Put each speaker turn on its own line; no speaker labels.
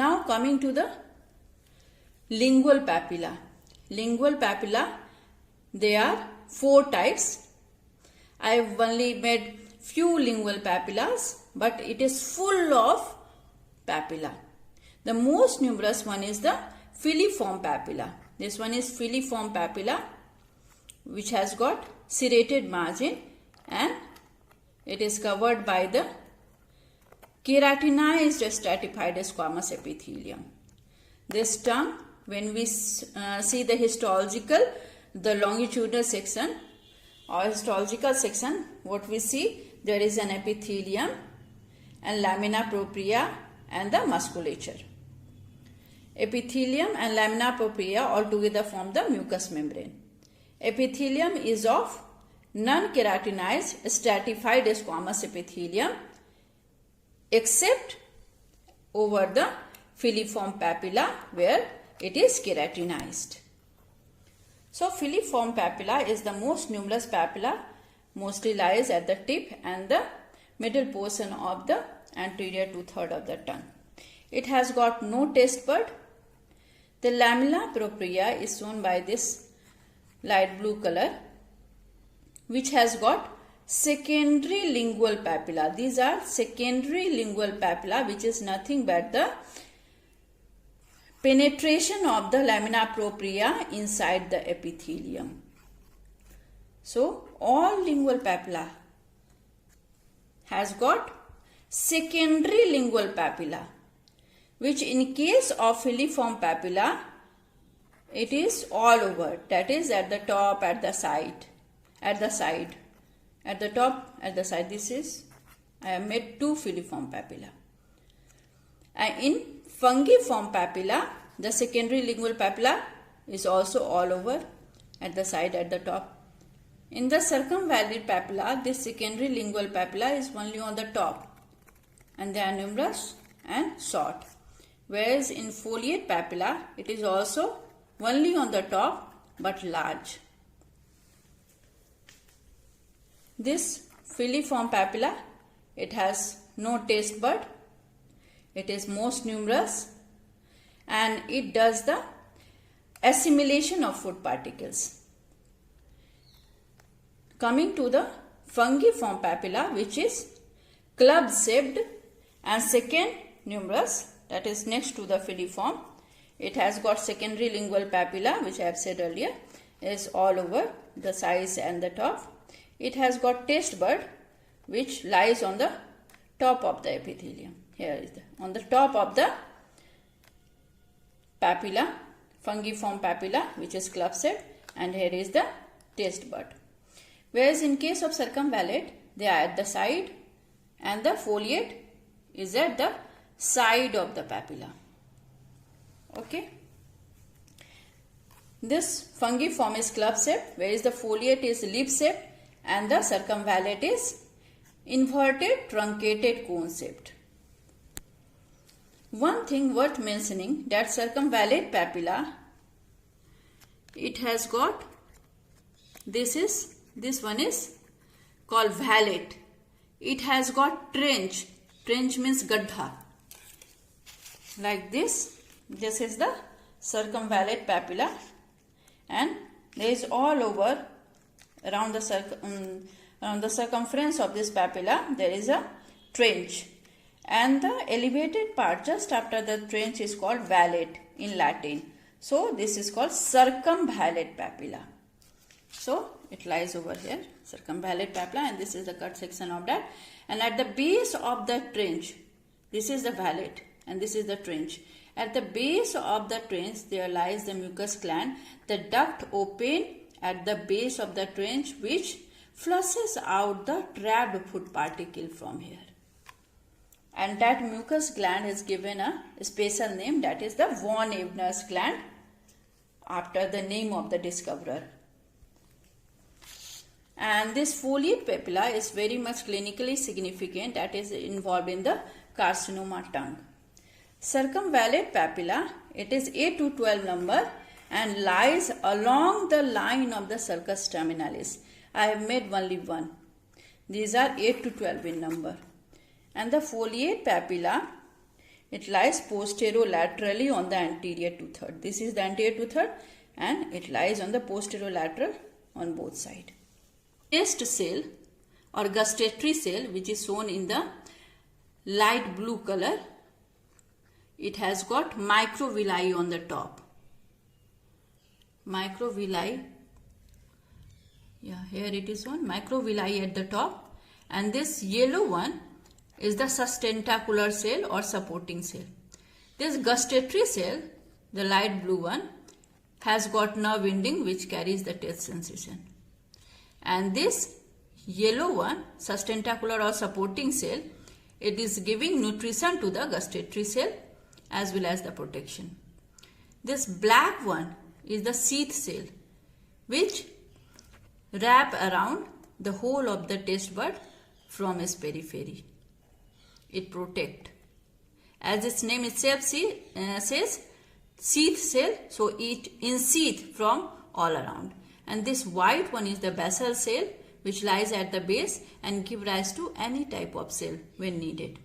Now coming to the lingual papilla. Lingual papilla, there are 4 types. I have only made few lingual papillas, but it is full of papilla. The most numerous one is the filiform papilla. This one is filiform papilla, which has got serrated margin and it is covered by the keratinized stratified squamous epithelium. This tongue, when we see the histological, the longitudinal section or histological section, what we see, there is an epithelium and lamina propria and the musculature. Epithelium and lamina propria all together form the mucous membrane. Epithelium is of non-keratinized stratified squamous epithelium except over the filiform papilla where it is keratinized. So filiform papilla is the most numerous papilla, mostly lies at the tip and the middle portion of the anterior 2/3 of the tongue. It has got no taste bud. The lamina propria is shown by this light blue color, which has got secondary lingual papilla. These are secondary lingual papilla, which is nothing but the penetration of the lamina propria inside the epithelium. So all lingual papilla has got secondary lingual papilla, which in case of filiform papilla, it is all over. That is at the top, at the side, at the side, at the top, at the side. This is, I have made 2 filiform papilla. And in fungiform papilla, the secondary lingual papilla is also all over, at the side, at the top. In the circumvallate papilla, this secondary lingual papilla is only on the top and they are numerous and short. Whereas in foliate papilla, it is also only on the top but large. This filiform papilla, it has no taste bud. It is most numerous and it does the assimilation of food particles. Coming to the fungiform papilla, which is club shaped and second numerous, that is next to the filiform. It has got secondary lingual papilla, which I have said earlier, is all over the sides and the top. It has got taste bud, which lies on the top of the epithelium. Here is on the top of the papilla, fungiform papilla, which is club shaped, and here is the taste bud. Whereas in case of circumvallate, they are at the side and the foliate is at the side of the papilla. Okay. This fungiform is club shaped, whereas the foliate is leaf shaped and the circumvallate is inverted truncated cone shaped. One thing worth mentioning, that circumvallate papilla, it has got, this one is called vallate. It has got trench. Trench means gaddha. Like this. This is the circumvallate papilla, and there is all over around the circumference of this papilla there is a trench, and the elevated part just after the trench is called vallate in Latin. So this is called circumvallate papilla. So it lies over here, circumvallate papilla, and this is the cut section of that. And at the base of the trench, this is the vallate and this is the trench. At the base of the trench there lies the mucus gland, the duct open at the base of the trench which flushes out the trapped food particle from here. And that mucus gland is given a special name, that is the von Ebner's gland, after the name of the discoverer. And this foliate papilla is very much clinically significant, that is involved in the carcinoma tongue. Circumvallate papilla, it is 8 to 12 number and lies along the line of the sulcus terminalis. I have made only one. These are 8 to 12 in number. And the foliate papilla, It lies posterolaterally on the anterior two-third. This is the anterior two-third and it lies on the posterolateral on both sides. Nest cell or gustatory cell, which is shown in the light blue color, it has got microvilli on the top. Microvilli, here it is one, microvilli at the top, and this yellow one is the sustentacular cell or supporting cell. This gustatory cell, the light blue one, has got nerve ending which carries the taste sensation. And this yellow one, sustentacular or supporting cell, it is giving nutrition to the gustatory cell as well as the protection. This black one is the sheath cell which wrap around the whole of the taste bud from its periphery. It protects. As its name itself says, sheath cell, so it enseeth from all around. And this white one is the basal cell which lies at the base and give rise to any type of cell when needed.